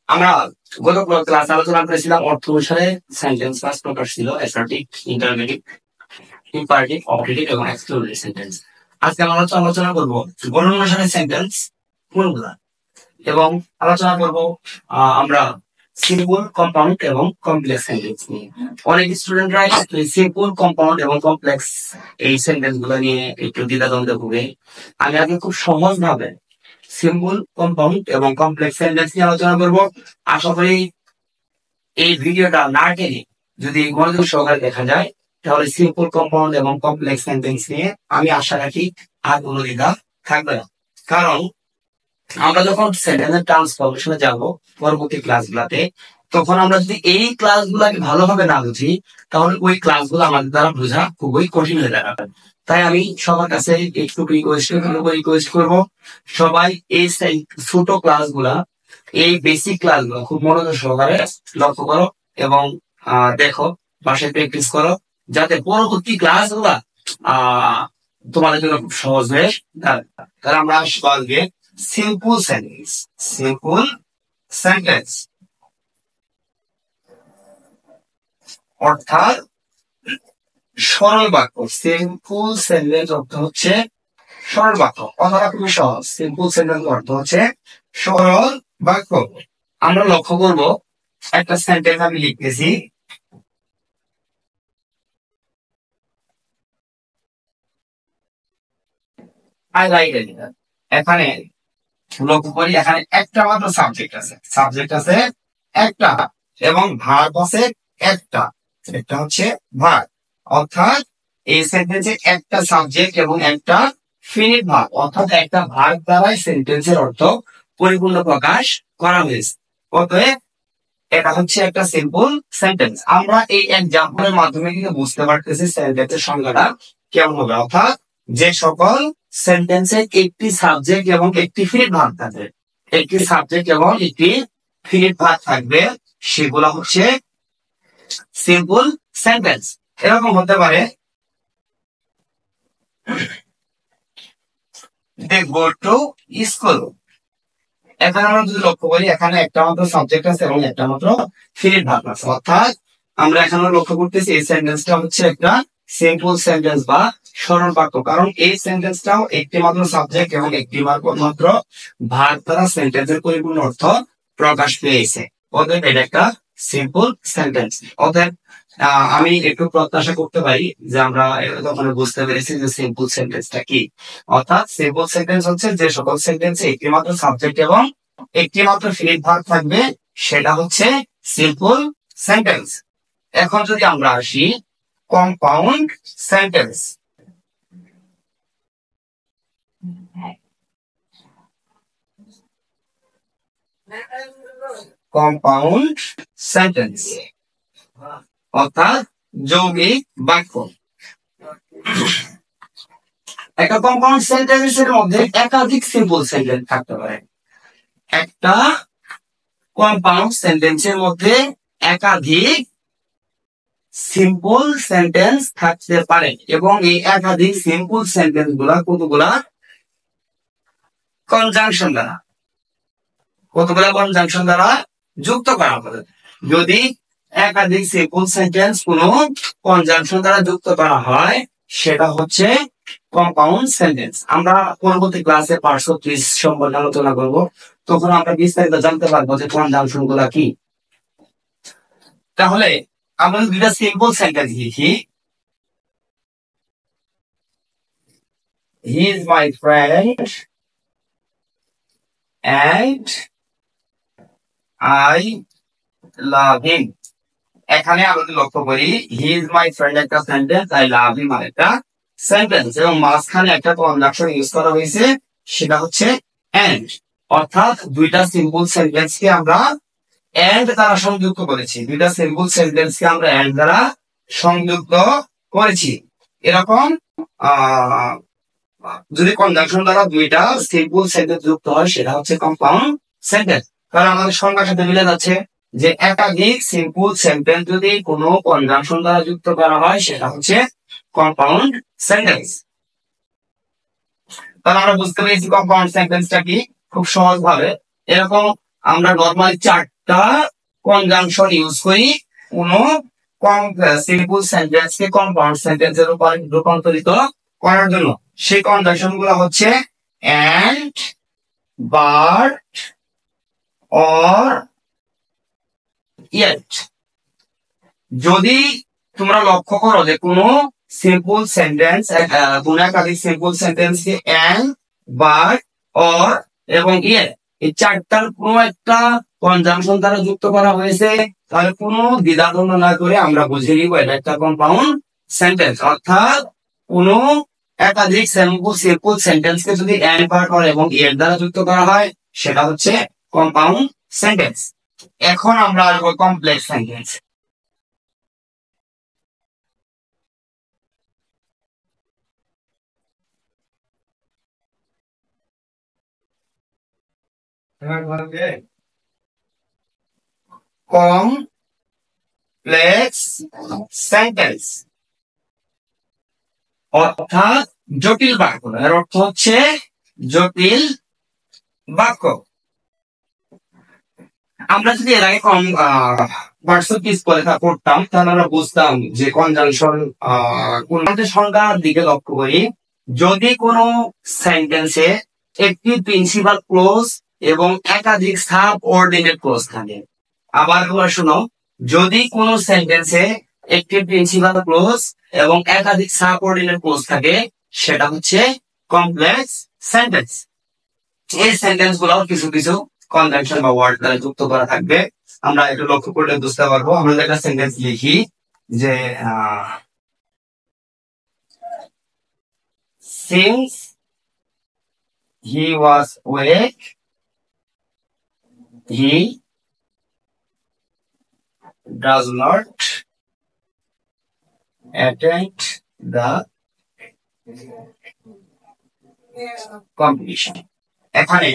আমরা গত ক্লাসে আলোচনা করেছিলাম অর্থ অনুসারে সেন্টেন্স পাঁচ প্রকার ছিল: অ্যাসার্টিভ, ইন্টারোগেটিভ, ইম্পারেটিভ, অবজেক্টিভ এবং এক্সক্লুসিভ সেন্টেন্স। আজকে আমরা আলোচনা করব গঠন অনুসারে সেন্টেন্স কোনগুলা, এবং আলোচনা করব আমরা সিম্পল, কম্পাউন্ড এবং কমপ্লেক্স সেন্টেন্স নিয়ে। অনেক স্টুডেন্টরা সিম্পল, কম্পাউন্ড এবং কমপ্লেক্স এই সেন্টেন্স গুলো নিয়ে একটু দ্বিধাদ্বন্দ্বে ভুগে। আমি আগে খুব সহজ ভাবে সিম্পল, কম্পাউন্ড এবং কমপ্লেক্স সেন্টেন্স নিয়ে আলোচনা করবো। আশা করি এই ভিডিওটা না টেনে যদি মনোযোগ সহকারে দেখা যায়, তাহলে সিম্পল, কম্পাউন্ড এবং কমপ্লেক্স সেন্টেন্স নিয়ে আমি আশা রাখি আর কোনো দ্বিধা থাকবে না। কারণ আমরা যখন সেন্টেন্সের ট্রান্সফরমেশনে যাব পরবর্তী ক্লাসগুলোতে, তখন আমরা যদি এই ক্লাসগুলোকে ভালোভাবে না বুঝি, তাহলে ওই ক্লাসগুলো আমাদের দ্বারা বোঝা খুবই কঠিন হয়ে দাঁড়াবে। তাই আমি সবার কাছে একটু রিকোয়েস্ট করব, সবাই এই ছোট ক্লাসগুলা, এই বেসিক ক্লাসগুলো খুব মনোযোগ সহকারে লক্ষ্য করো এবং দেখো, বাসায় প্র্যাকটিস করো, যাতে পরবর্তী ক্লাসগুলা তোমাদের জন্য খুব সহজ হয়ে দাঁড়াবে। তাহলে আমরা আসবো আজকে সিম্পল সেন্টেন্স অর্থাৎ সরল বাক্য। সিম্পল সেন্টেন্স অর্থ হচ্ছে সরল বাক্য। কথাটা খুবই সহজ। সিম্পল সেন্টেন্স অর্থ হচ্ছে সরল বাক্য। আমরা লক্ষ্য করব, একটা সেন্টেন্স আমি লিখতেছি, এখানে লক্ষ্য করি, এখানে একটা মাত্র সাবজেক্ট আছে একটা, এবং ভার্ব আছে একটা, এটা হচ্ছে ভার্ব। অর্থাৎ এই সেন্টেন্সে একটা সাবজেক্ট এবং একটা ফিনিট ভার্ব, অর্থাৎ একটা ভার্ব দ্বারাই সেন্টেন্সের অর্থ পরিপূর্ণ প্রকাশ করা হয়েছে। অতএব এটা হচ্ছে একটা সিম্পল সেন্টেন্স। আমরা এই এক্সাম্পলের মাধ্যমে কিন্তু বুঝতে পারতেছি সেন্টেন্সের সংজ্ঞাটা কেমন হবে। অর্থাৎ যে সকল সেন্টেন্সে একটি সাবজেক্ট এবং একটি ফিনিট ভার্ব থাকবে, থাকবে, সেগুলো হচ্ছে সিম্পল সেন্টেন্স। এরকম হতে পারে, they go to school। এখানে আমরা যদি লক্ষ্য করি, এখানে একটা মাত্র সাবজেক্ট আছে এবং একটা মাত্র ফিনিট ভার্ব আছে। অর্থাৎ আমরা এখানে লক্ষ্য করতেছি এই সেন্টেন্সটা হচ্ছে একটা সিম্পল সেন্টেন্স বা সরল বাক্য, কারণ এই সেন্টেন্সটাও একটি মাত্র সাবজেক্ট এবং একটি মাত্র ভার্ব দ্বারা সেন্টেন্সের পরিপূর্ণ অর্থ প্রকাশ পেয়েছে। অতএব এটা একটা সিম্পল সেন্টেন্স। অতএব আমি একটু প্রত্যাশা করতে পারি যে আমরা তখন বুঝতে পেরেছি যে সিম্পল সেন্টেন্সটা কি। অর্থাৎ সিম্পল সেন্টেন্স হচ্ছে যে সকল সেন্টেন্সে একটি মাত্র সাবজেক্ট এবং একটি মাত্র ফিনিট ভার্ব থাকবে, সেটা হচ্ছে সিম্পল সেন্টেন্স। এখন যদি আমরা আসি কম্পাউন্ড সেন্টেন্স, কম্পাউন্ড সেন্টেন্স অর্থাৎ যৌগিক বাক্য। একটা কম্পাউন্ড সেন্টেন্সের মধ্যে একাধিক সিম্পল সেন্টেন্স থাকতে পারে। একটা কম্পাউন্ড সেন্টেন্সের মধ্যে একাধিক সিম্পল সেন্টেন্স থাকতে পারে, এবং এই একাধিক সিম্পল সেন্টেন্স গুলা কতগুলা কনজাংশন দ্বারা যুক্ত করা হবে। যদি একাধিক সিম্পল সেন্টেন্স কোন কনজাংশন দ্বারা যুক্ত করা হয়, সেটা হচ্ছে কম্পাউন্ড সেন্টেন্স। আমরা পরবর্তী ক্লাসে পার্টস অফ স্পিচ সম্পর্কে আলোচনা করব, তখন আমরা বিস্তারিত জানতে পারবো যে কনজাংশন গুলা কি। তাহলে আমরা দুইটা সিম্পল সেন্টেন্স লিখি, he is my friend and I love him। এখানে আমাদের লক্ষ্য করি, হি ইজ মাই ফ্রেন্ড একটা সেন্টেন্স, আই লাভ হিম আরেকটা সেন্টেন্স, এবং মাঝখানে একটা কনজাংশন ইউজ করা হয়েছে, সেটা হচ্ছে এন্ড। অর্থাৎ দুইটা সিম্পল সেন্টেন্সকে আমরা এন্ড দ্বারা সংযুক্ত করেছি। এরকম যদি কনজাংশন দ্বারা দুইটা সিম্পল সেন্টেন্স যুক্ত হয়, সেটা হচ্ছে কম্পাউন্ড সেন্টেন্স। কারণ আমাদের সংজ্ঞার সাথে মিলে যাচ্ছে যে একাধিক সিম্পল সেন্টেন্স যদি কোনো কনজাংশন দ্বারা যুক্ত করা হয়, সেটা হচ্ছে কম্পাউন্ড সেন্টেন্স। তাহলে আমরা বুঝতে পেরেছি কম্পাউন্ড সেন্টেন্সটা কি খুব সহজ ভাবে। এরকম আমরা নরমালি একটা কনজাংশন ইউজ করি কোন সিম্পল সেন্টেন্স কে কম্পাউন্ড সেন্টেন্সে রূপান্তরিত করার জন্য। সেই কনজাংশন গুলো হচ্ছে and, but, or, yet। যদি তোমরা লক্ষ্য করো যে কোনো সিম্পল সেন্টেন্স, কোন একাধিক simple sentence K and, but, or এবং yet এই চারটার কোন একটা কনজাংশন দ্বারা যুক্ত করা হয়েছে, তাহলে কোনো দ্বিধাদ্বন্দ্ব না করে আমরা বুঝে নিব এটা একটা কম্পাউন্ড সেন্টেন্স। অর্থাৎ কোন একাধিক সিম্পল সেন্টেন্স কে যদি and, but, or এবং yet দ্বারা যুক্ত করা হয় সেটা হচ্ছে কম্পাউন্ড সেন্টেন্স। এখন আমরা আসবো কমপ্লেক্স সেন্টেন্স। কমপ্লেক্স সেন্টেন্স অর্থাৎ জটিল বাক্য। এর অর্থ হচ্ছে জটিল বাক্য। আমরা যদি এর আগে পড়তাম তাহলে আমরা বুঝতাম যে কনজাংশন কোন সংখ্যার দিকে লক্ষ্য করি। যদি কোনো সেন্টেন্সে একটি প্রিন্সিপাল ক্লোজ এবং একাধিক সাব অর্ডিনেট ক্লোজ থাকে। আবার শোনো, যদি কোনো সেন্টেন্সে একটি প্রিন্সিপাল ক্লোজ এবং একাধিক সাব অর্ডিনেট ক্লোজ থাকে সেটা হচ্ছে কমপ্লেক্স সেন্টেন্স। এই সেন্টেন্স গুলো কিছু কিছু কনজাংশন বা ওয়ার্ড দ্বারা যুক্ত করা থাকবে। আমরা একটু লক্ষ্য করলে বুঝতে পারবো। আমরা একটা সেন্টেন্স লিখি যে since he was awake he does not attend the competition। এখানে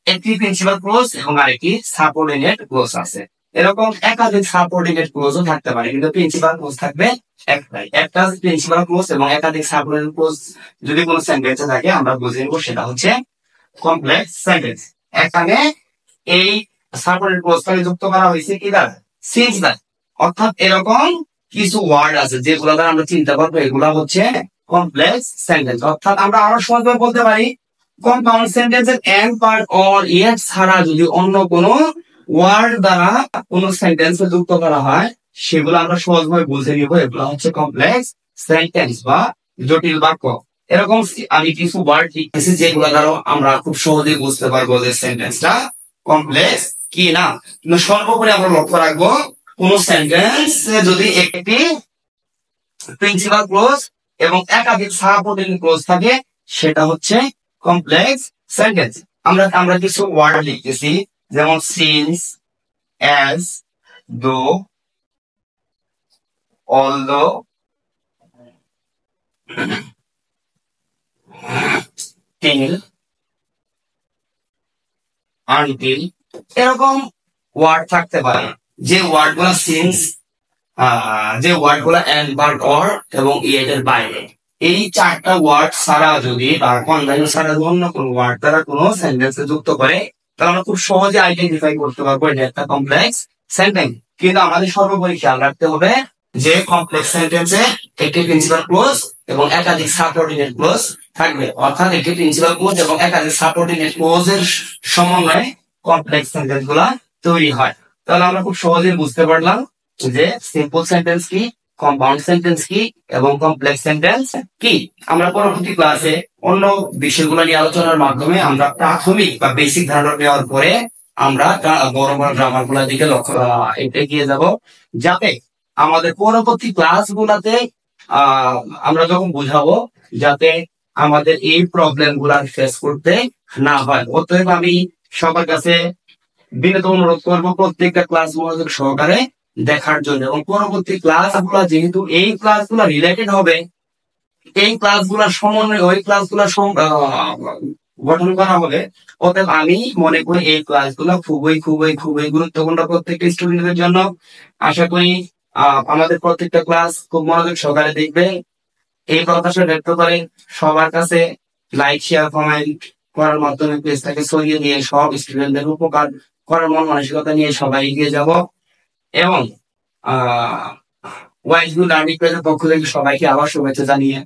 একটি প্রিন্সিপাল ক্লোজ এবং আরেকটি সাবঅর্ডিনেট ক্লোজ আছে। এরকম একাধিক সাবঅর্ডিনেট ক্লোজও থাকতে পারে, কিন্তু প্রিন্সিপাল ক্লোজ থাকবে একটাই। একটা প্রিন্সিপাল ক্লোজ এবং একাধিক সাবঅর্ডিনেট ক্লোজ যদি কোনো সেন্টেন্সে থাকে আমরা বুঝে নেব সেটা হচ্ছে কমপ্লেক্স সেন্টেন্স। এখানে এই সাবঅর্ডিনেট ক্লোজটাকে যুক্ত করা হয়েছে কি দ্বারা? সিন্স দ্বারা। অর্থাৎ এরকম কিছু ওয়ার্ড আছে যেগুলো দ্বারা আমরা চিন্তা করবো এগুলা হচ্ছে কমপ্লেক্স সেন্টেন্স। অর্থাৎ আমরা আরো সহজভাবে বলতে পারি কম্পাউন্ড সেন্টেন্সের and, but, or, yet ছাড়া যদি অন্য কোনো ওয়ার্ড দ্বারা কোনো সেন্টেন্সে যুক্ত করা হয় সেগুলো আমরা সহজভাবে বুঝে নিব এগুলো হচ্ছে কমপ্লেক্স সেন্টেন্স বা জটিল বাক্য। এরকম আমি কিছু ওয়ার্ড লিখেছি যেগুলো দ্বারা আমরা খুব সহজেই বুঝতে পারবো যে সেন্টেন্সটা কমপ্লেক্স কি না। কিন্তু সর্বোপরি আমরা লক্ষ্য রাখবো কোন সেন্টেন্স যদি একটি প্রিন্সিপাল ক্লোজ এবং একাধিক সাবঅর্ডিনেট ক্লোজ থাকে সেটা হচ্ছে কমপ্লেক্স সেন্টেন্স। আমরা কিছু ওয়ার্ড লিখতেছি যেমন সিন্স, অ্যাজ, দো, অলদো, টিল, আনটিল। এরকম ওয়ার্ড থাকতে পারে যে ওয়ার্ড গুলা সিন্স, যে ওয়ার্ড গুলা and, but, or এবং yet এর বাইরে। এই চারটা ওয়ার্ড ছাড়া যদি তার কনজাংশন ছাড়া অন্য কোনো ওয়ার্ড দ্বারা কোনো সেন্টেন্সে যুক্ত করে তাহলে আমরা খুব সহজে আইডেন্টিফাই করতে পারবো এটা একটা কমপ্লেক্স সেন্টেন্স। কিন্তু আমাদের সর্বোপরি খেয়াল রাখতে হবে যে কমপ্লেক্স সেন্টেন্সে একটি প্রিন্সিপাল ক্লোজ এবং একাধিক সাবঅর্ডিনেট ক্লোজ থাকবে। অর্থাৎ একটি প্রিন্সিপাল ক্লোজ এবং একাধিক সাবঅর্ডিনেট ক্লোজের সমন্বয়ে কমপ্লেক্স সেন্টেন্স গুলা তৈরি হয়। তাহলে আমরা খুব সহজেই বুঝতে পারলাম যে সিম্পল সেন্টেন্স কি, কম্পাউন্ড সেন্টেন্স কি এবং কমপ্লেক্স সেন্টেন্স কি। আমরা পরবর্তী ক্লাসে অন্য বিষয়গুলো নিয়ে আলোচনার মাধ্যমে আমরা প্রাথমিক বা বেসিক ধারণা নেওয়ার পরে আমরা বড় বড় গ্রামার গুলার দিকে লক্ষ্য এগিয়ে যাব, যাতে আমাদের পরবর্তী ক্লাসগুলোতে আমরা যখন বুঝাবো যাতে আমাদের এই প্রবলেম গুলা ফেস করতে না হয়। অতএব আমি সবার কাছে বিনীত অনুরোধ করবো প্রত্যেকটা ক্লাস মনোযোগ সহকারে দেখার জন্য, এবং পরবর্তী ক্লাসগুলো যেহেতু এই ক্লাসগুলো রিলেটেড হবে, এই ক্লাসগুলোর সমন্বয়ে ওই ক্লাসগুলোর গঠন করা হবে। অতএব আমি মনে করি এই ক্লাসগুলো খুবই খুবই খুবই গুরুত্বপূর্ণ প্রত্যেকটা স্টুডেন্টের জন্য। আশা করি আমাদের প্রত্যেকটা ক্লাস খুব মনোযোগ সহকারে দেখবে। এই প্রত্যাশা ব্যক্ত করে সবার কাছে লাইক, শেয়ার, কমেন্ট করার মাধ্যমে পেজটাকে ছড়িয়ে দিয়ে সব স্টুডেন্টদের উপকার করার মন মানসিকতা নিয়ে সবাই এগিয়ে যাব। এবং ওয়াইজ গুড লার্নিং পেজের পক্ষ থেকে সবাইকে আবার শুভেচ্ছা জানিয়ে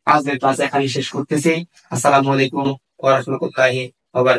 আজকের ক্লাস এখানেই শেষ করতেছি। আসসালামু আলাইকুম ওয়া রাহমাতুল্লাহি ওয়া বারাকাতুহু।